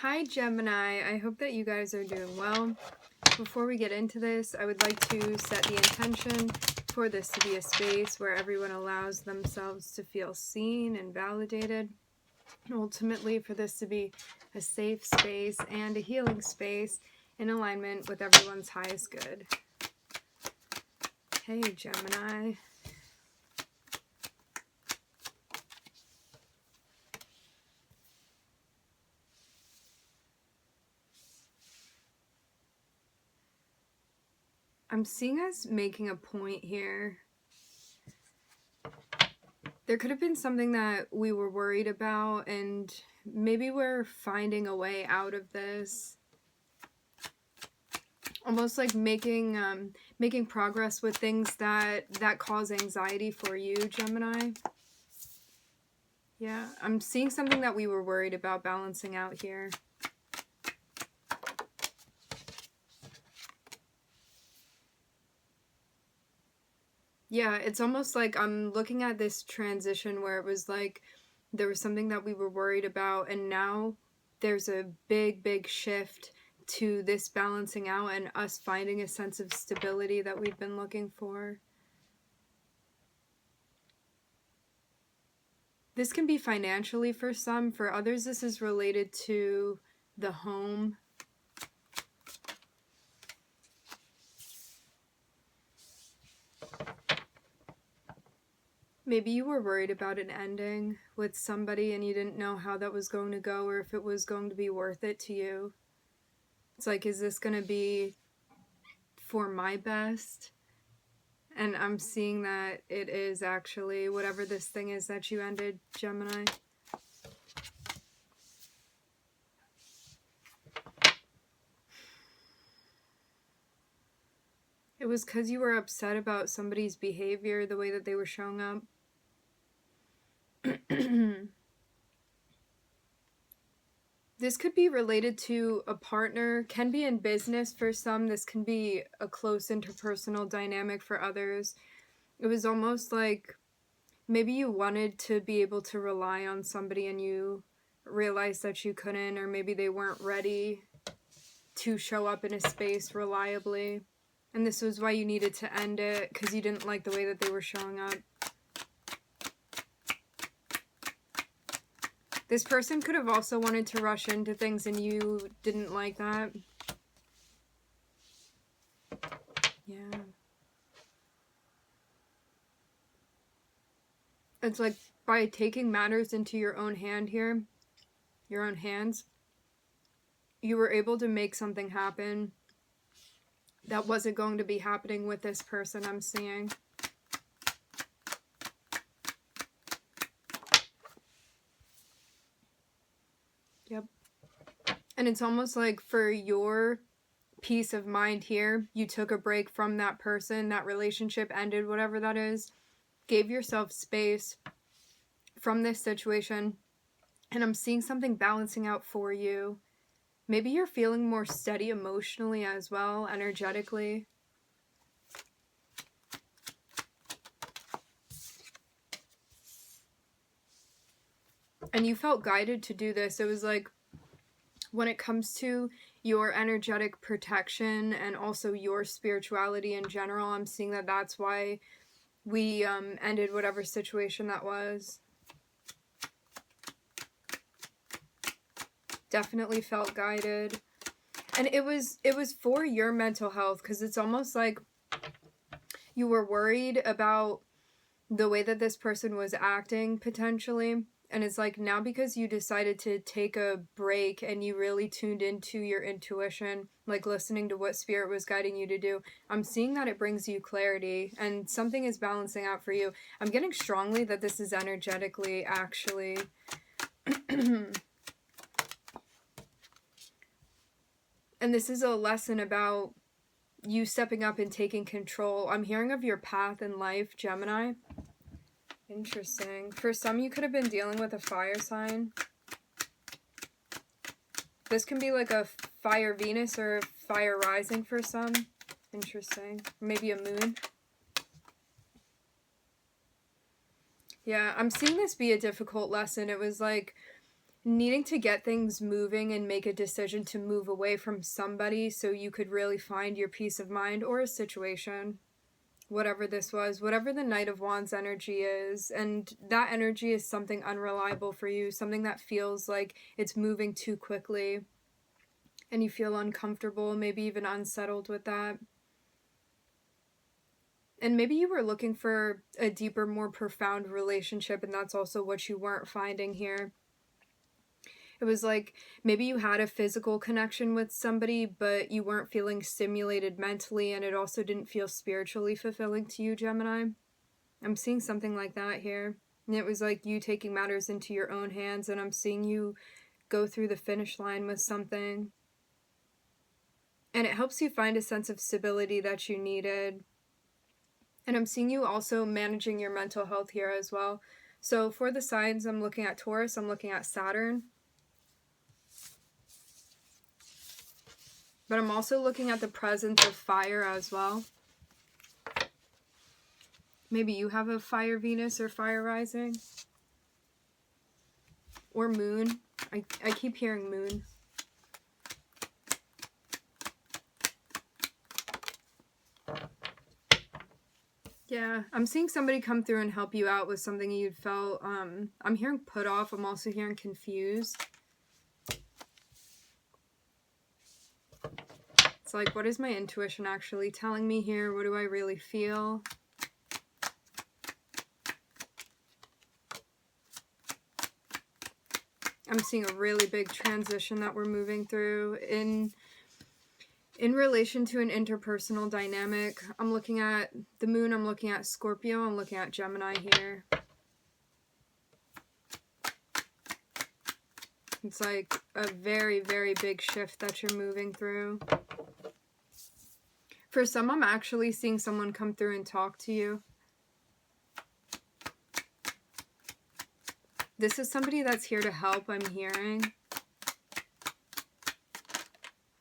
Hi Gemini, I hope that you guys are doing well. Before we get into this, I would like to set the intention for this to be a space where everyone allows themselves to feel seen and validated. Ultimately, for this to be a safe space and a healing space in alignment with everyone's highest good. Hey Gemini. I'm seeing us making a point here. There could have been something that we were worried about, and maybe we're finding a way out of this. Almost like making progress with things that cause anxiety for you, Gemini. Yeah, I'm seeing something that we were worried about balancing out here. Yeah, it's almost like I'm looking at this transition where it was like there was something that we were worried about, and now there's a big shift to this balancing out and us finding a sense of stability that we've been looking for. This can be financially for some. For others, this is related to the home. Maybe you were worried about an ending with somebody and you didn't know how that was going to go or if it was going to be worth it to you. It's like, is this going to be for my best? And I'm seeing that it is actually, whatever this thing is that you ended, Gemini. It was because you were upset about somebody's behavior, the way that they were showing up. This could be related to a partner, can be in business for some. This can be a close interpersonal dynamic for others. It was almost like maybe you wanted to be able to rely on somebody and you realized that you couldn't, or maybe they weren't ready to show up in a space reliably. And this was why you needed to end it, because you didn't like the way that they were showing up. This person could have also wanted to rush into things and you didn't like that. Yeah. It's like by taking matters into your own hand here, your own hands, you were able to make something happen that wasn't going to be happening with this person I'm seeing. Yep. And it's almost like for your peace of mind here, you took a break from that person, that relationship ended, whatever that is, gave yourself space from this situation, and I'm seeing something balancing out for you. Maybe you're feeling more steady emotionally as well, energetically. And you felt guided to do this. It was like, when it comes to your energetic protection and also your spirituality in general, I'm seeing that that's why we ended whatever situation that was. Definitely felt guided. And it was for your mental health, because it's almost like you were worried about the way that this person was acting potentially. And it's like, now because you decided to take a break and you really tuned into your intuition, like listening to what spirit was guiding you to do, I'm seeing that it brings you clarity and something is balancing out for you. I'm getting strongly that this is energetically actually and this is a lesson about you stepping up and taking control. I'm hearing of your path in life, Gemini. Interesting. For some, you could have been dealing with a fire sign. This can be like a fire Venus or fire rising for some. Interesting. Maybe a moon. Yeah, I'm seeing this be a difficult lesson. It was like needing to get things moving and make a decision to move away from somebody so you could really find your peace of mind or a situation, whatever this was, whatever the Knight of Wands energy is. And that energy is something unreliable for you, something that feels like it's moving too quickly and you feel uncomfortable, maybe even unsettled with that. And maybe you were looking for a deeper, more profound relationship, and that's also what you weren't finding here. It was like maybe you had a physical connection with somebody, but you weren't feeling stimulated mentally, and it also didn't feel spiritually fulfilling to you, Gemini. I'm seeing something like that here. And it was like you taking matters into your own hands, and I'm seeing you go through the finish line with something. And it helps you find a sense of stability that you needed. And I'm seeing you also managing your mental health here as well. So for the signs, I'm looking at Taurus, I'm looking at Saturn. But I'm also looking at the presence of fire as well. Maybe you have a fire Venus or fire rising. Or moon. I keep hearing moon. Yeah, I'm seeing somebody come through and help you out with something you'd felt. I'm hearing put off. I'm also hearing confused. It's like, what is my intuition actually telling me here? What do I really feel? I'm seeing a really big transition that we're moving through in relation to an interpersonal dynamic. I'm looking at the moon, I'm looking at Scorpio, I'm looking at Gemini here. It's like a very, very big shift that you're moving through. For some, I'm actually seeing someone come through and talk to you. This is somebody that's here to help, I'm hearing.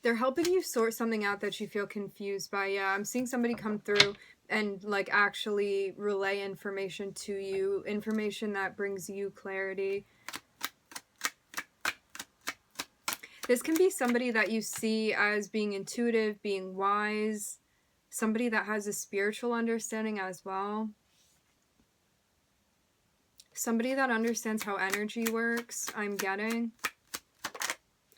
They're helping you sort something out that you feel confused by. Yeah, I'm seeing somebody come through and like actually relay information to you, information that brings you clarity. This can be somebody that you see as being intuitive, being wise, somebody that has a spiritual understanding as well. Somebody that understands how energy works, I'm getting.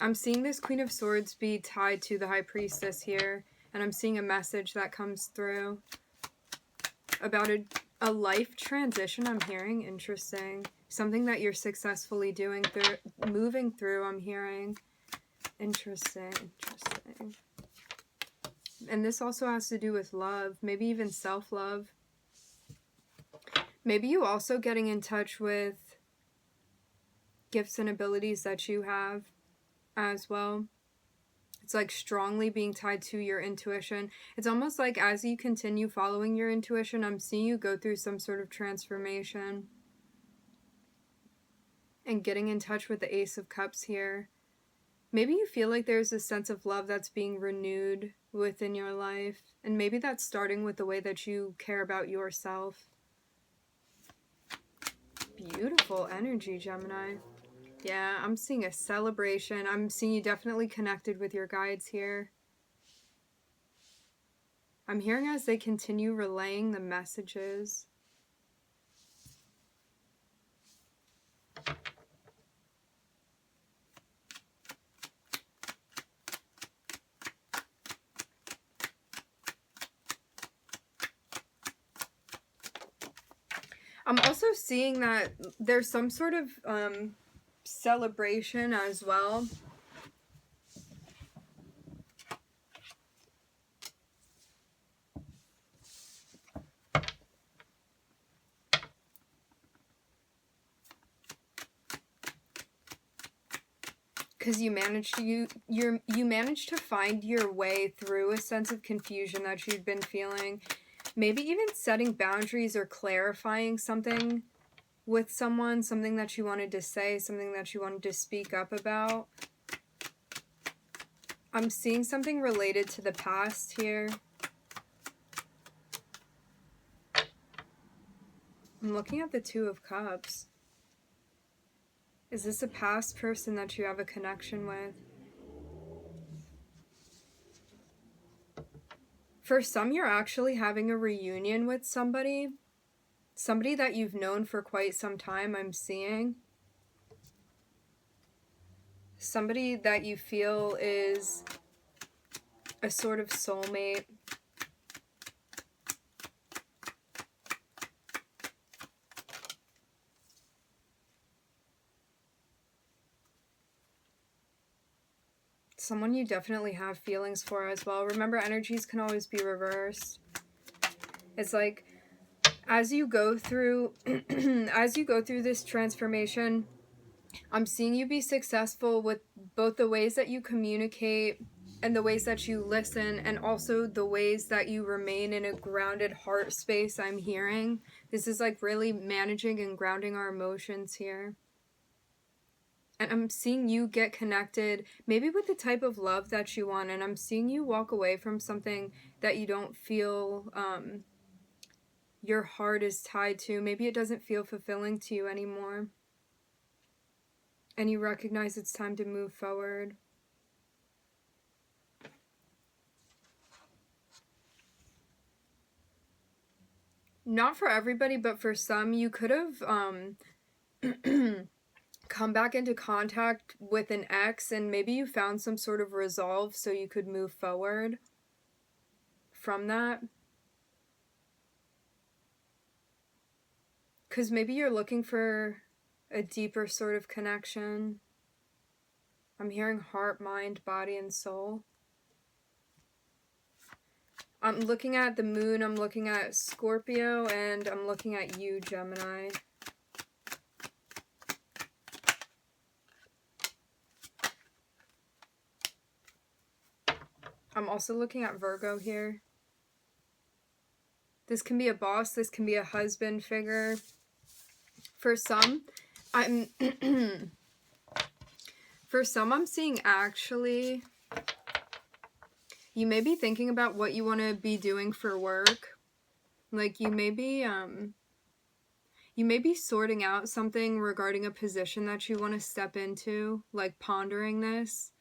I'm seeing this Queen of Swords be tied to the High Priestess here, and I'm seeing a message that comes through about a life transition. I'm hearing. Interesting. Something that you're successfully doing through, moving through, I'm hearing. Interesting. And this also has to do with love, maybe even self-love. Maybe you also getting in touch with gifts and abilities that you have as well. It's like strongly being tied to your intuition. It's almost like as you continue following your intuition, I'm seeing you go through some sort of transformation. And getting in touch with the Ace of Cups here. Maybe you feel like there's a sense of love that's being renewed within your life. And maybe that's starting with the way that you care about yourself. Beautiful energy, Gemini. Yeah, I'm seeing a celebration. I'm seeing you definitely connected with your guides here. I'm hearing as they continue relaying the messages. I'm also seeing that there's some sort of celebration as well. Because you managed to find your way through a sense of confusion that you've been feeling. Maybe even setting boundaries or clarifying something with someone, something that you wanted to say, something that you wanted to speak up about. I'm seeing something related to the past here. I'm looking at the Two of Cups. Is this a past person that you have a connection with? For some, you're actually having a reunion with somebody. Somebody that you've known for quite some time, I'm seeing. Somebody that you feel is a sort of soulmate. Someone you definitely have feelings for as well. Remember, energies can always be reversed. It's like, as you go through this transformation, I'm seeing you be successful with both the ways that you communicate and the ways that you listen, and also the ways that you remain in a grounded heart space. I'm hearing this is like really managing and grounding our emotions here. And I'm seeing you get connected maybe with the type of love that you want, and I'm seeing you walk away from something that you don't feel your heart is tied to. Maybe it doesn't feel fulfilling to you anymore. And you recognize it's time to move forward. Not for everybody, but for some, you could have come back into contact with an ex, and maybe you found some sort of resolve so you could move forward from that. Because maybe you're looking for a deeper sort of connection. I'm hearing heart, mind, body, and soul. I'm looking at the moon, I'm looking at Scorpio, and I'm looking at you, Gemini. I'm also looking at Virgo here. This can be a boss, this can be a husband figure. For some, I'm seeing actually you may be thinking about what you want to be doing for work. Like you may be sorting out something regarding a position that you want to step into, like pondering this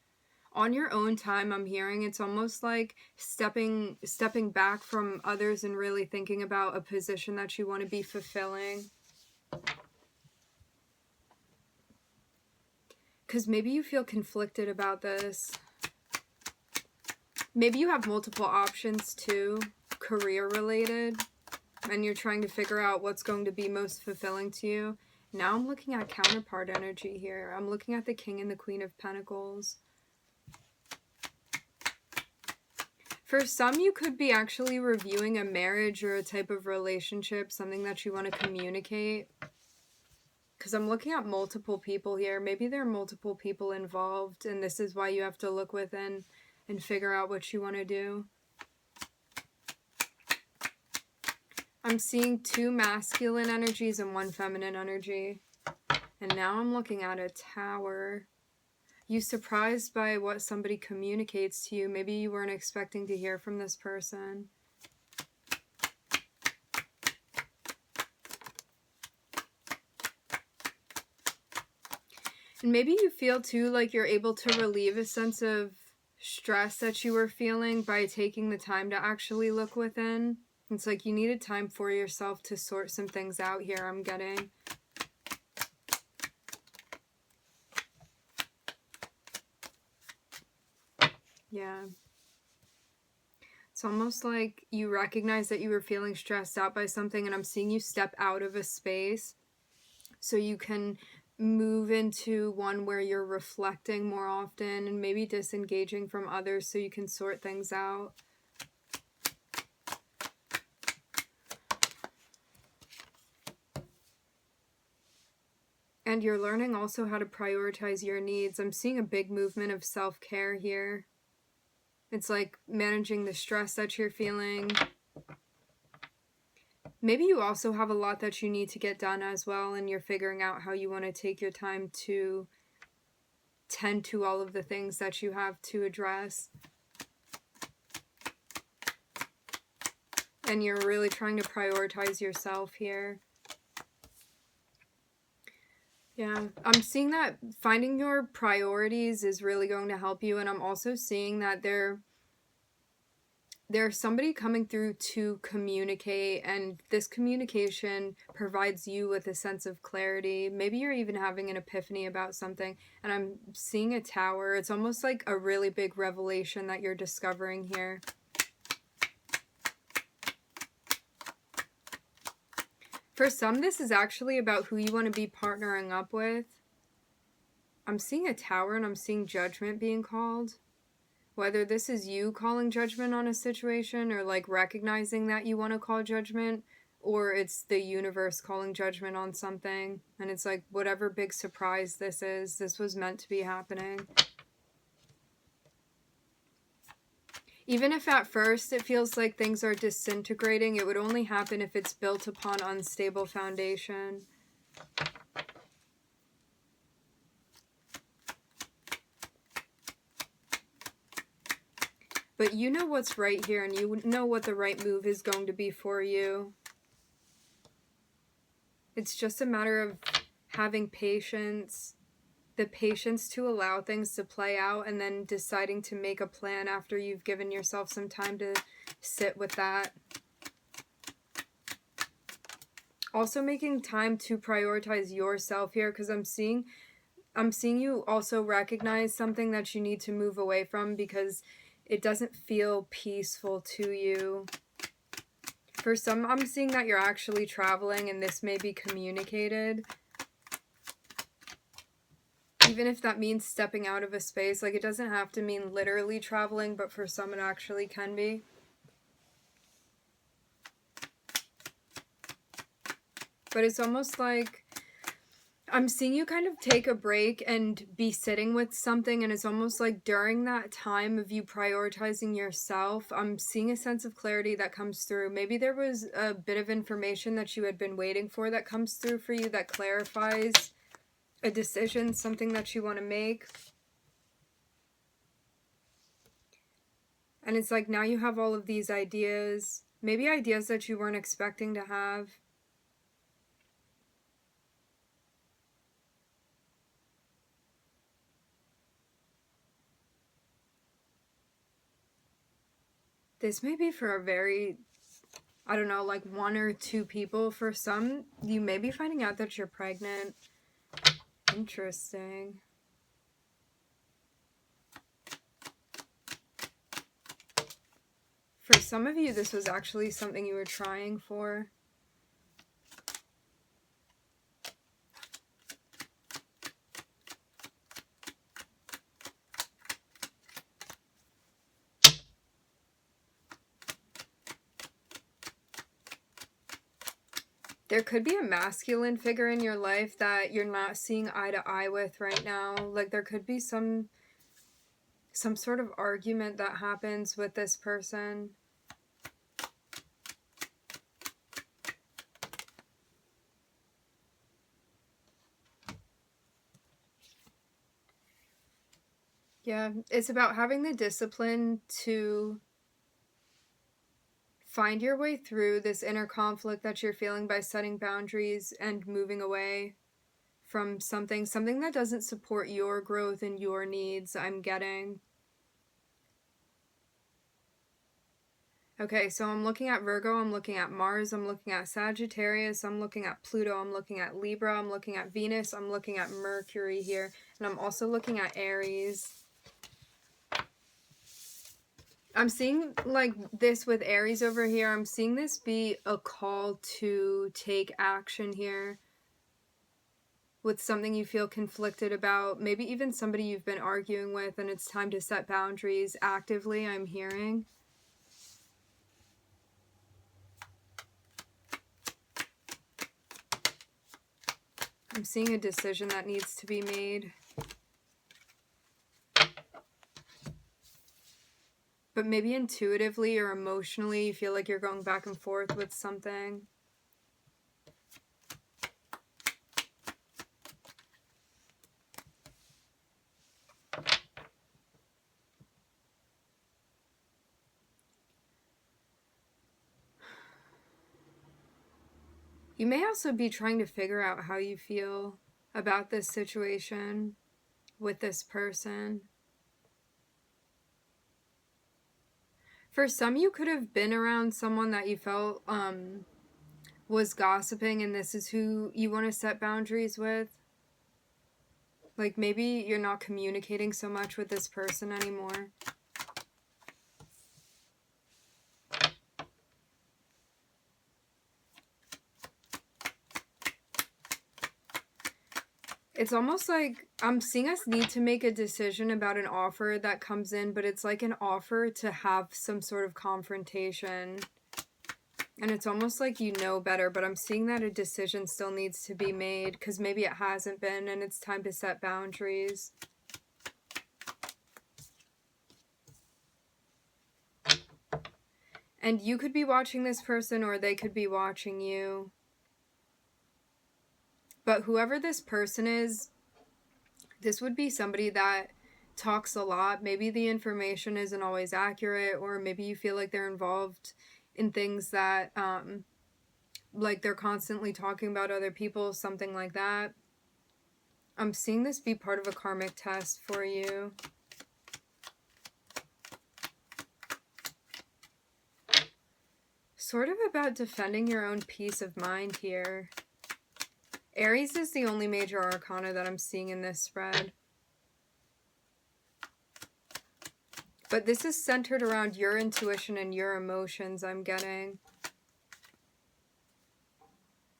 on your own time. I'm hearing it's almost like stepping back from others and really thinking about a position that you want to be fulfilling. Because maybe you feel conflicted about this. Maybe you have multiple options too, career related, and you're trying to figure out what's going to be most fulfilling to you. Now I'm looking at counterpart energy here. I'm looking at the King and the Queen of Pentacles. For some, you could be actually reviewing a marriage or a type of relationship, something that you want to communicate. Because I'm looking at multiple people here. Maybe there are multiple people involved, and this is why you have to look within and figure out what you want to do. I'm seeing 2 masculine energies and 1 feminine energy. And now I'm looking at a Tower. You surprised by what somebody communicates to you. Maybe you weren't expecting to hear from this person. And maybe you feel too like you're able to relieve a sense of stress that you were feeling by taking the time to actually look within. It's like you needed time for yourself to sort some things out here, I'm getting. Yeah. It's almost like you recognize that you were feeling stressed out by something, and I'm seeing you step out of a space so you can move into one where you're reflecting more often and maybe disengaging from others so you can sort things out. And you're learning also how to prioritize your needs. I'm seeing a big movement of self-care here. It's like managing the stress that you're feeling. Maybe you also have a lot that you need to get done as well, and you're figuring out how you want to take your time to tend to all of the things that you have to address. And you're really trying to prioritize yourself here. Yeah, I'm seeing that finding your priorities is really going to help you, and I'm also seeing that there's somebody coming through to communicate, and this communication provides you with a sense of clarity. Maybe you're even having an epiphany about something, and I'm seeing a tower. It's almost like a really big revelation that you're discovering here. For some, this is actually about who you want to be partnering up with. I'm seeing a tower and I'm seeing judgment being called. Whether this is you calling judgment on a situation or like recognizing that you want to call judgment, or it's the universe calling judgment on something. And it's like, whatever big surprise this is, this was meant to be happening. Even if at first it feels like things are disintegrating, it would only happen if it's built upon unstable foundation. But you know what's right here, and you know what the right move is going to be for you. It's just a matter of having patience, the patience to allow things to play out, and then deciding to make a plan after you've given yourself some time to sit with that. Also making time to prioritize yourself here, because I'm seeing you also recognize something that you need to move away from because it doesn't feel peaceful to you. For some, I'm seeing that you're actually traveling, and this may be communicated. Even if that means stepping out of a space, like it doesn't have to mean literally traveling, but for some it actually can be. But it's almost like I'm seeing you kind of take a break and be sitting with something, and it's almost like during that time of you prioritizing yourself, I'm seeing a sense of clarity that comes through. Maybe there was a bit of information that you had been waiting for that comes through for you that clarifies a decision, something that you want to make. And it's like now you have all of these ideas, maybe ideas that you weren't expecting to have. This may be for a very, I don't know, like 1 or 2 people. For some, you may be finding out that you're pregnant. Interesting. For some of you, this was actually something you were trying for. There could be a masculine figure in your life that you're not seeing eye to eye with right now. Like there could be some sort of argument that happens with this person. Yeah, it's about having the discipline to find your way through this inner conflict that you're feeling by setting boundaries and moving away from something that doesn't support your growth and your needs, I'm getting. Okay, so I'm looking at Virgo, I'm looking at Mars, I'm looking at Sagittarius, I'm looking at Pluto, I'm looking at Libra, I'm looking at Venus, I'm looking at Mercury here, and I'm also looking at Aries. I'm seeing like this with Aries over here. I'm seeing this be a call to take action here with something you feel conflicted about. Maybe even somebody you've been arguing with, and it's time to set boundaries actively, I'm hearing. I'm seeing a decision that needs to be made. But maybe intuitively or emotionally, you feel like you're going back and forth with something. You may also be trying to figure out how you feel about this situation with this person. For some, you could have been around someone that you felt was gossiping, and this is who you want to set boundaries with. Like, maybe you're not communicating so much with this person anymore. It's almost like I'm seeing us need to make a decision about an offer that comes in, but it's like an offer to have some sort of confrontation. And it's almost like you know better, but I'm seeing that a decision still needs to be made because maybe it hasn't been, and it's time to set boundaries. And you could be watching this person, or they could be watching you. But whoever this person is, this would be somebody that talks a lot. Maybe the information isn't always accurate, or maybe you feel like they're involved in things that, like they're constantly talking about other people, something like that. I'm seeing this be part of a karmic test for you. Sort of about defending your own peace of mind here. Aries is the only major arcana that I'm seeing in this spread. But this is centered around your intuition and your emotions, I'm getting.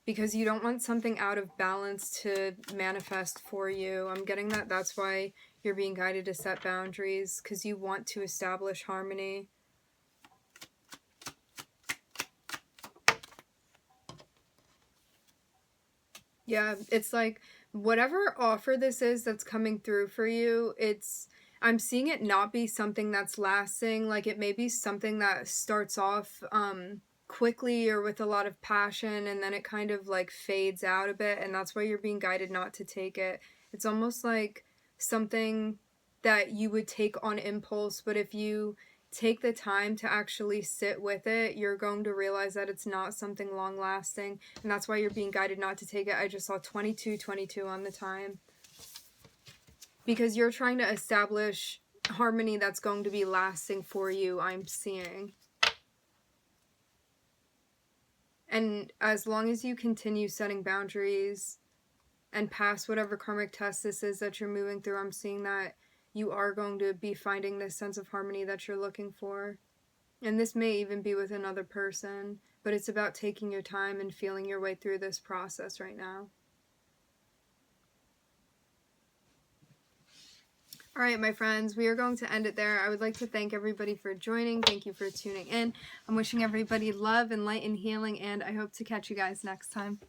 Because you don't want something out of balance to manifest for you. I'm getting that that's why you're being guided to set boundaries, because you want to establish harmony. Yeah, it's like whatever offer this is that's coming through for you, I'm seeing it not be something that's lasting. Like, it may be something that starts off quickly or with a lot of passion, and then it kind of like fades out a bit, and that's why you're being guided not to take it. It's almost like something that you would take on impulse, but if you take the time to actually sit with it, you're going to realize that it's not something long lasting, and that's why you're being guided not to take it. I just saw 22 on the time, because you're trying to establish harmony that's going to be lasting for you, I'm seeing. And as long as you continue setting boundaries and pass whatever karmic test this is that you're moving through, I'm seeing that you are going to be finding this sense of harmony that you're looking for. And this may even be with another person, but it's about taking your time and feeling your way through this process right now. All right, my friends, we are going to end it there. I would like to thank everybody for joining. Thank you for tuning in. I'm wishing everybody love and light and healing, and I hope to catch you guys next time.